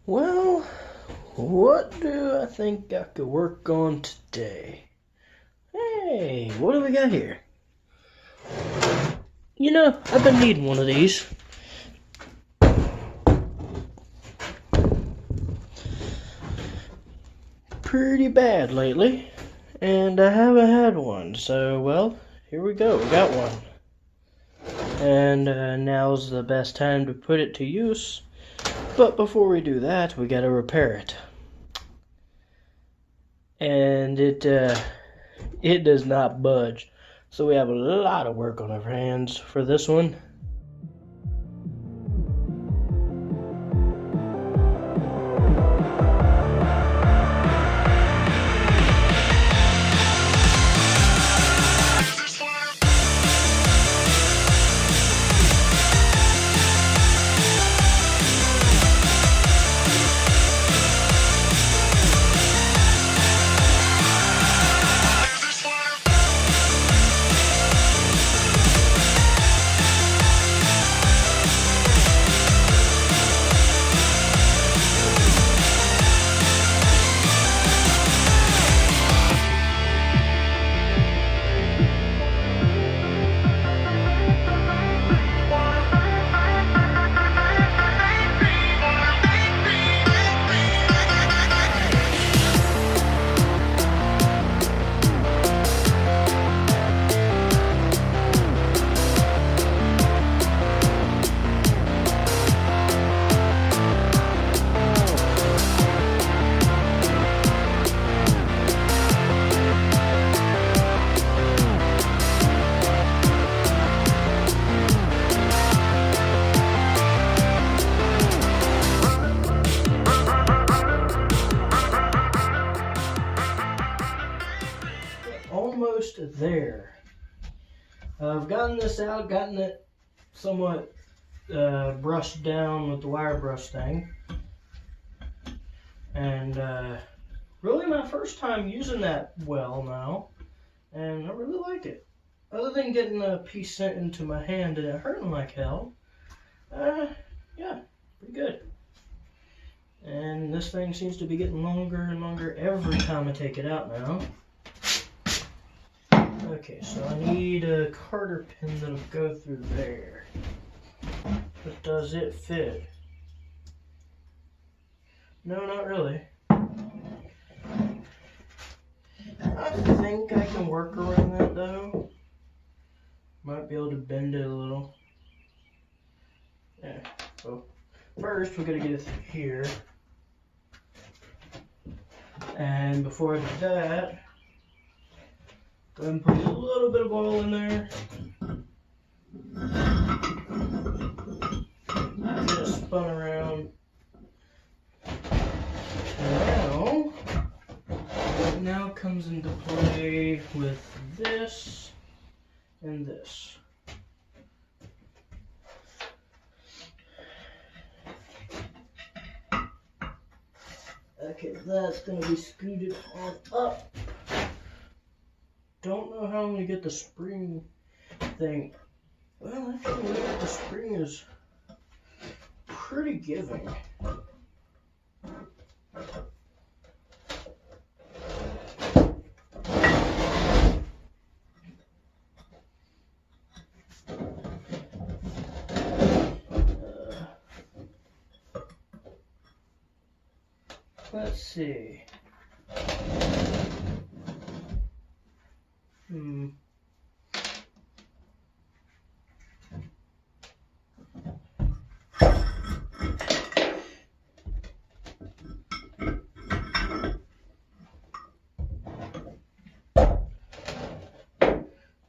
Well, what do I think I could work on today? Hey, what do we got here? You know, I've been needing one of these. Pretty bad lately, and I haven't had one, so, well, here we go, we got one. And now's the best time to put it to use, but before we do that, we gotta repair it. And it does not budge, so we have a lot of work on our hands for this one. Almost there. I've gotten this out, gotten it somewhat brushed down with the wire brush thing. And really my first time using that well now, and I really like it. Other than getting a piece sent into my hand and it hurting like hell, yeah, pretty good. And this thing seems to be getting longer and longer every time I take it out now. Okay, so I need a Carter pin that'll go through there. But does it fit? No, not really. I think I can work around that though. Might be able to bend it a little. Yeah, so first we gotta get it through here. And before I do that, go ahead and put a little bit of oil in there. Get it spun around. And now comes into play with this and this. Okay, that's going to be scooted on up. Don't know how I'm going to get the spring thing. Well, actually, the spring is pretty giving. Let's see.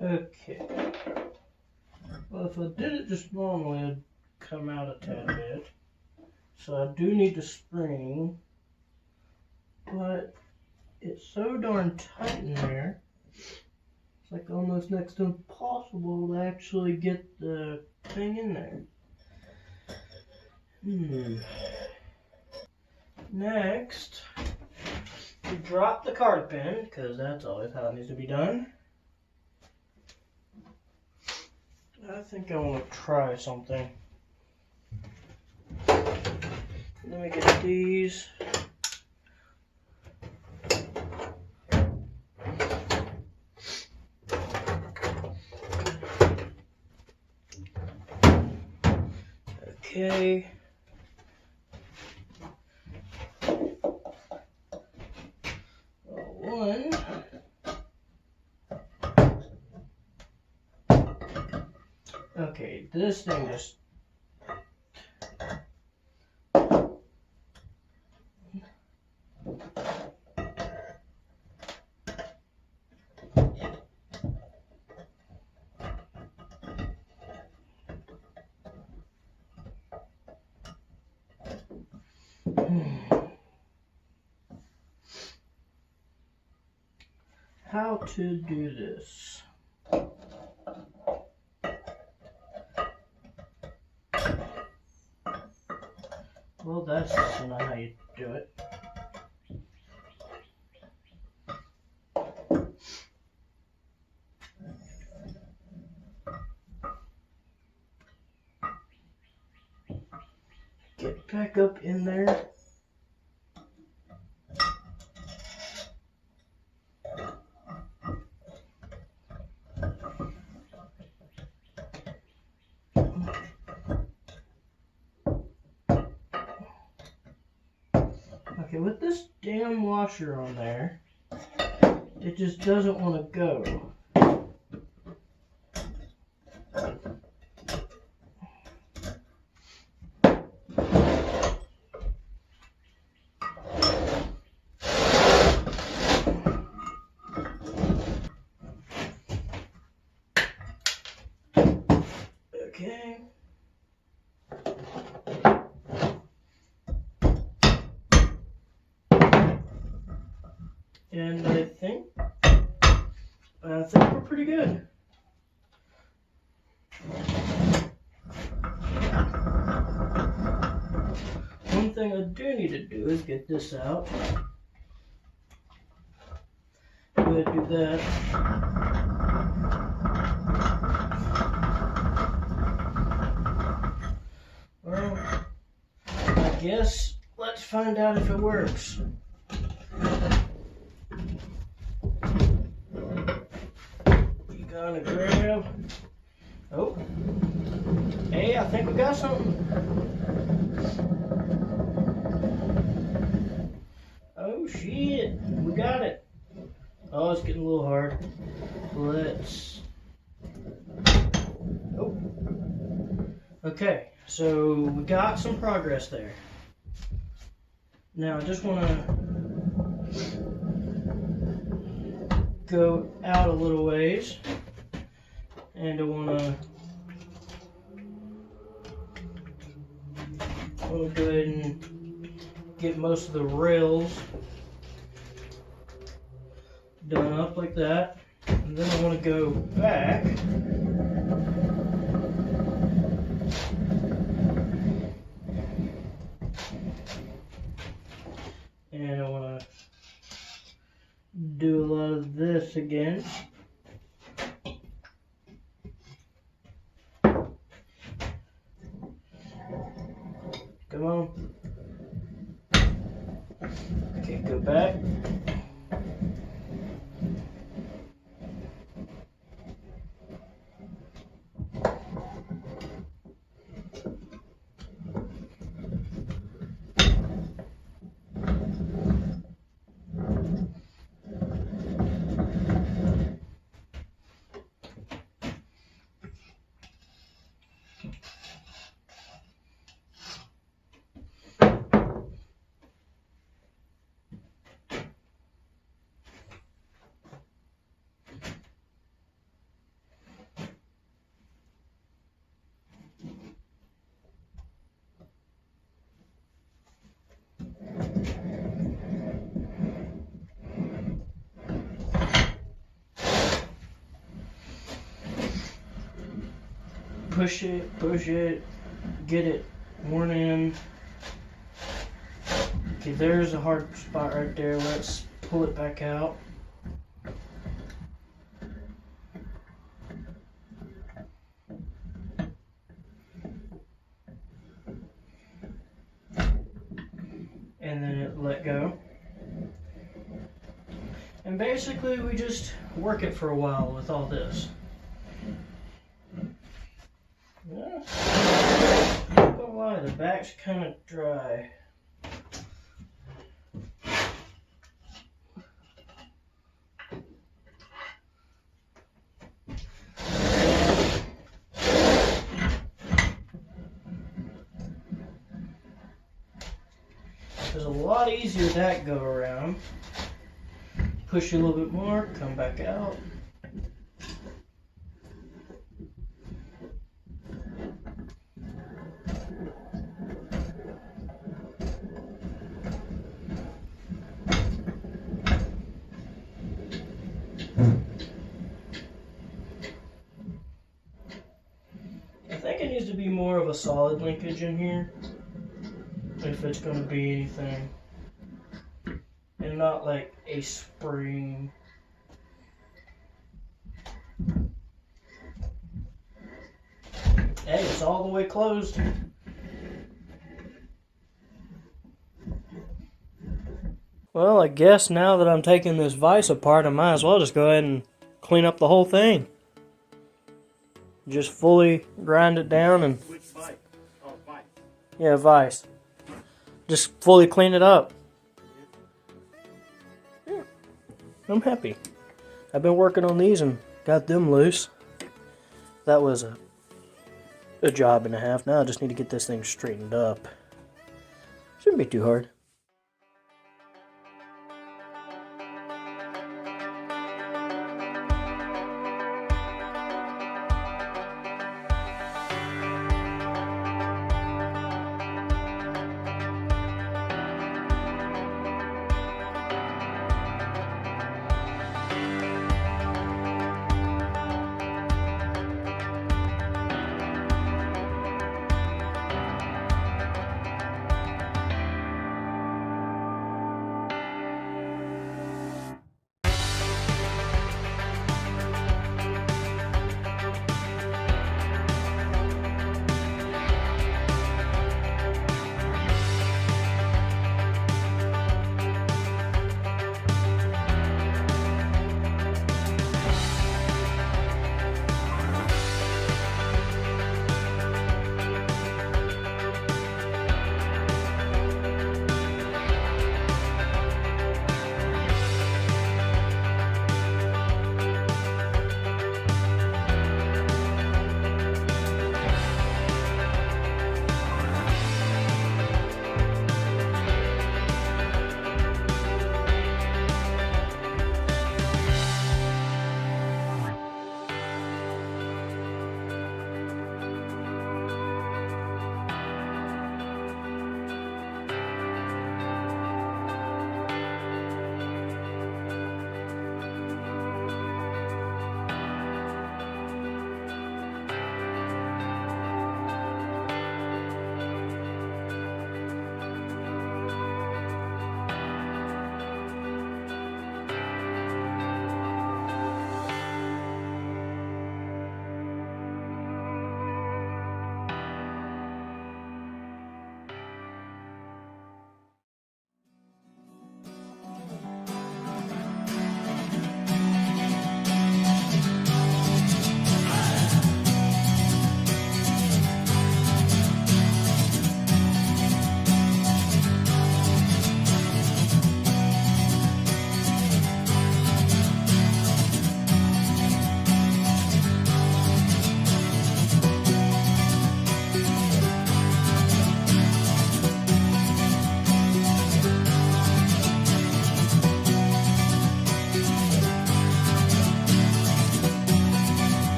Okay. Well, if I did it just normally, it'd come out a tad bit. So I do need the spring, but it's so darn tight in there. It's like almost next to impossible to actually get the thing in there. Next, we drop the Carter pin, because that's always how it needs to be done. I think I want to try something. Let me get these. Okay. One. Okay, this thing just how to do this. Well, that's not how you do it. Get back up in there. Okay, with this damn washer on there, it just doesn't want to go. Okay. And I think we're pretty good. One thing I do need to do is get this out. Go ahead and do that. Well, I guess let's find out if it works. You gonna grab? Oh, hey, I think we got something. Oh shit, we got it. Oh, it's getting a little hard. Let's. Oh. Okay, so we got some progress there. Now I just want to go out a little ways, and I want to go ahead and get most of the rails done up like that, and then I want to go back and I want to do a lot of this again. Come on. Okay, go back. Push it, get it worn in. Okay, there's a hard spot right there. Let's pull it back out. and then it let go. And basically we just work it for a while with all this. Yeah. Not gonna lie, the back's kind of dry. It's a lot easier that go around. Push you a little bit more, come back out. I think it needs to be more of a solid linkage in here, if it's going to be anything, and not like a spring. Hey, it's all the way closed. Well, I guess now that I'm taking this vise apart, I might as well just go ahead and clean up the whole thing. Just fully grind it down and... Which vise? Oh, vise. Yeah, vise. Just fully clean it up. Yeah, I'm happy. I've been working on these and got them loose. That was a job and a half. Now I just need to get this thing straightened up. Shouldn't be too hard.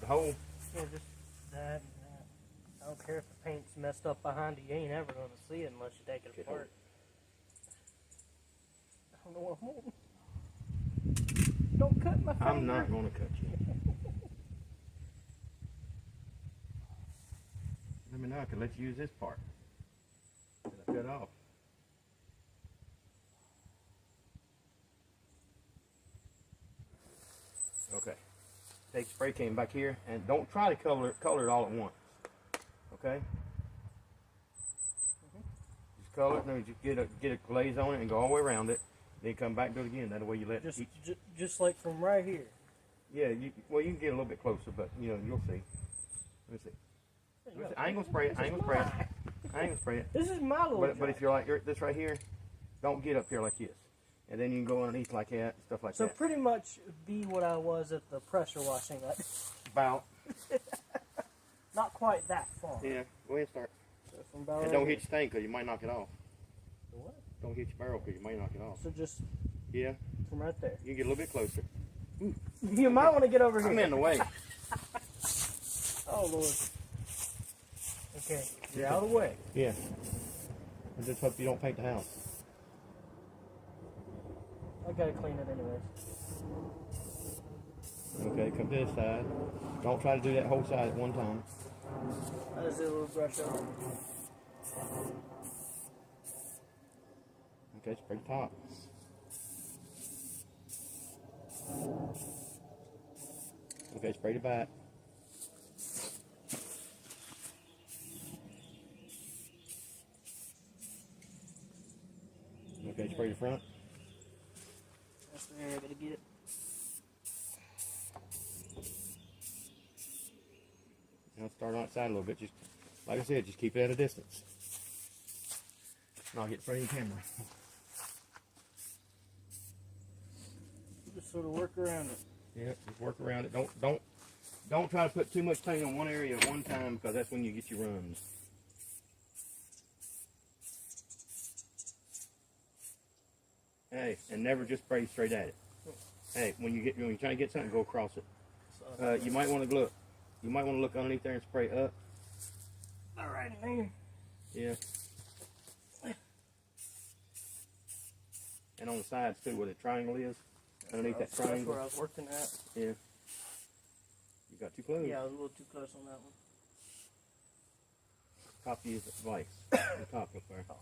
the hole. Yeah, just that and that. I don't care if the paint's messed up behind you. You ain't ever going to see it unless you take it apart. I don't know what I'm holding. Don't cut my finger. I'm not going to cut you. Let me know. I can let you use this part that I cut off. Okay. Take spray can back here and don't try to color it all at once. Okay? Just color it and then just get a glaze on it and go all the way around it. Then come back and do it again. That way you let just like from right here. Yeah, well you can get a little bit closer, but you know, you'll see. Let me see. I ain't gonna spray it. I ain't gonna spray it. This is my little But if you're like this right here, don't get up here like this. And then you can go underneath like that, stuff like that. So pretty much be what I was at the pressure washing. About. Not quite that far. Yeah, go ahead and start. So from about And don't hit your thing because you might knock it off. What? Don't hit your barrel because you might knock it off. So just Yeah. from right there. You can get a little bit closer. You might want to get over here. I'm in the way. Oh, Lord. Okay, you're out of the way. Yeah. I just hope you don't paint the house. I gotta clean it anyways. Okay, come to this side. Don't try to do that whole side at one time. I just did a little brush over. Okay, spray the top. Okay, spray the back. Okay, spray the front. That's the area I gotta get. Now start on that side a little bit. Just like I said, just keep it at a distance. And I'll get in front of your camera. Just sort of work around it. Yeah, just work around it. Don't try to put too much paint on one area at one time because that's when you get your runs. Hey, and never just spray straight at it. Hey, when you're trying to get something, go across it. You might want to look. You might want to look underneath there and spray up. All right, man. Yeah. And on the sides too, where the triangle is, underneath that triangle. That's where I was working at. Yeah. You got too close. Yeah, I was a little too close on that one. Copy is vice. The top up there. Oh.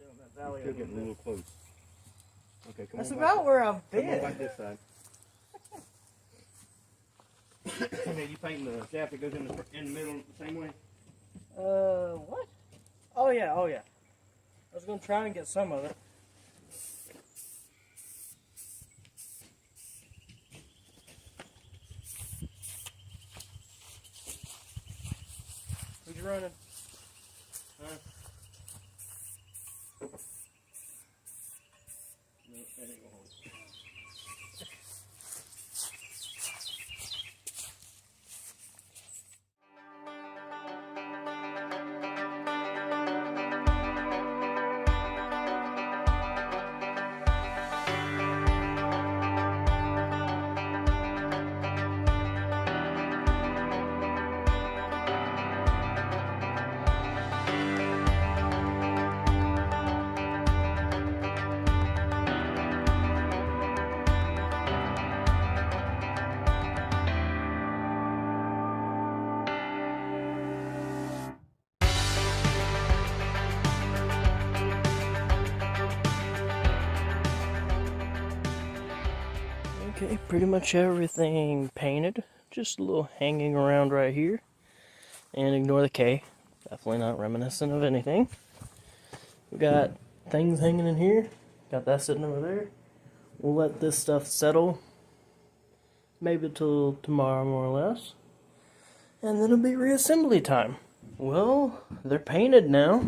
Down that valley Still getting a little close. Okay, come That's on. about back. where I've Come on been. back this side. Okay, you painting the shaft that goes in the middle the same way? What? Oh yeah, oh yeah. I was gonna try and get some of it. Who's you running? Huh? No, that ain't gonna hold it. Okay, pretty much everything painted. Just a little hanging around right here. And ignore the K. Definitely not reminiscent of anything. We got things hanging in here. Got that sitting over there. We'll let this stuff settle. Maybe till tomorrow, more or less. And then it'll be reassembly time. Well, they're painted now.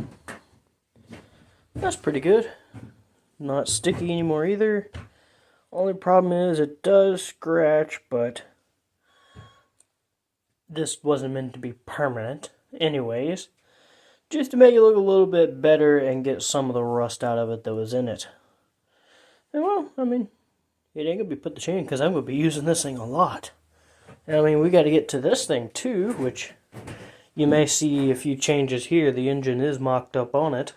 That's pretty good. Not sticky anymore either. Only problem is it does scratch, but this wasn't meant to be permanent. Anyways, just to make it look a little bit better and get some of the rust out of it that was in it. And well, I mean, It ain't gonna be put the chain because I'm gonna be using this thing a lot. And I mean, we got to get to this thing too, which you may see a few changes here. The engine is mocked up on it,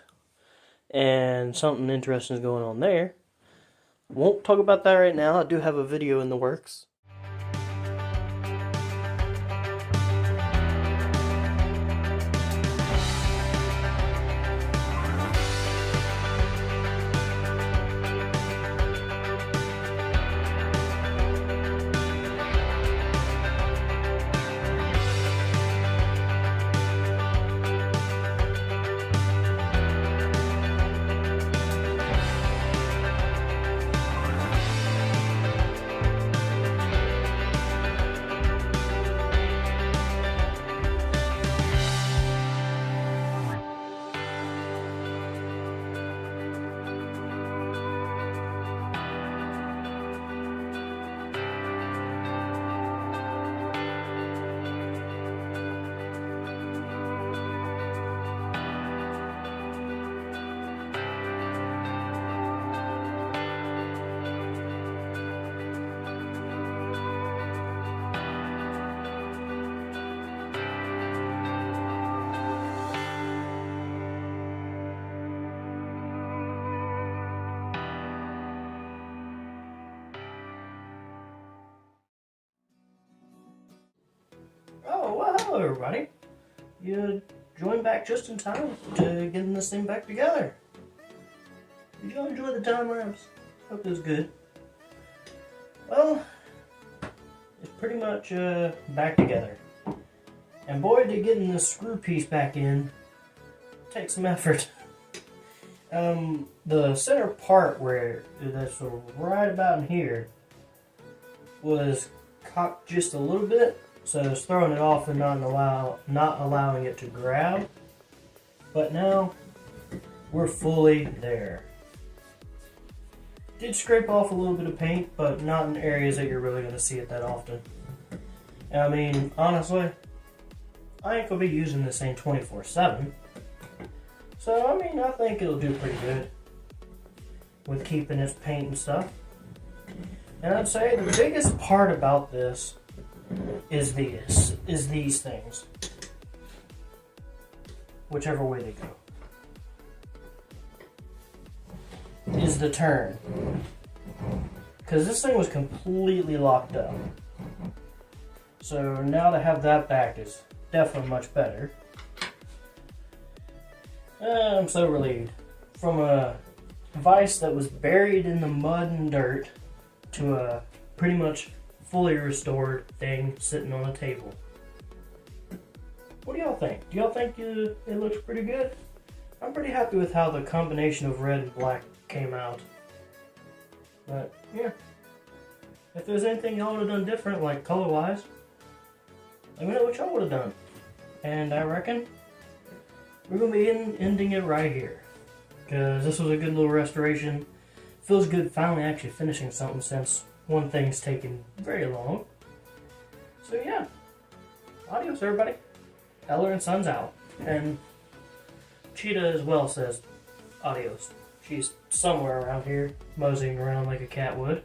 and something interesting is going on there. Won't talk about that right now. I do have a video in the works. Oh, well, hello everybody. You joined back just in time to getting this thing back together. Did you enjoy the time lapse? Hope it was good. Well, it's pretty much back together. And boy, did getting this screw piece back in take some effort. The center part where that's right about in here was cocked just a little bit. So it's throwing it off and not allowing it to grab. But now we're fully there. Did scrape off a little bit of paint, but not in areas that you're really going to see it that often. And I mean, honestly, I ain't going to be using this thing 24/7. So I mean, I think it'll do pretty good with keeping its paint and stuff. And I'd say the biggest part about this is these things, whichever way they go, is the turn, because this thing was completely locked up. So now to have that back is definitely much better. I'm so relieved. From a vise that was buried in the mud and dirt to a pretty much fully restored thing sitting on a table. What do y'all think? Do y'all think it looks pretty good? I'm pretty happy with how the combination of red and black came out. But yeah, if there's anything y'all would have done different, like color-wise, let me know what y'all would have done. And I reckon we're going to be ending it right here, because this was a good little restoration. Feels good finally actually finishing something, since one thing's taken very long. So yeah, adios everybody. Eller and Sons out. And Cheetah as well says adios. She's somewhere around here, moseying around like a cat would.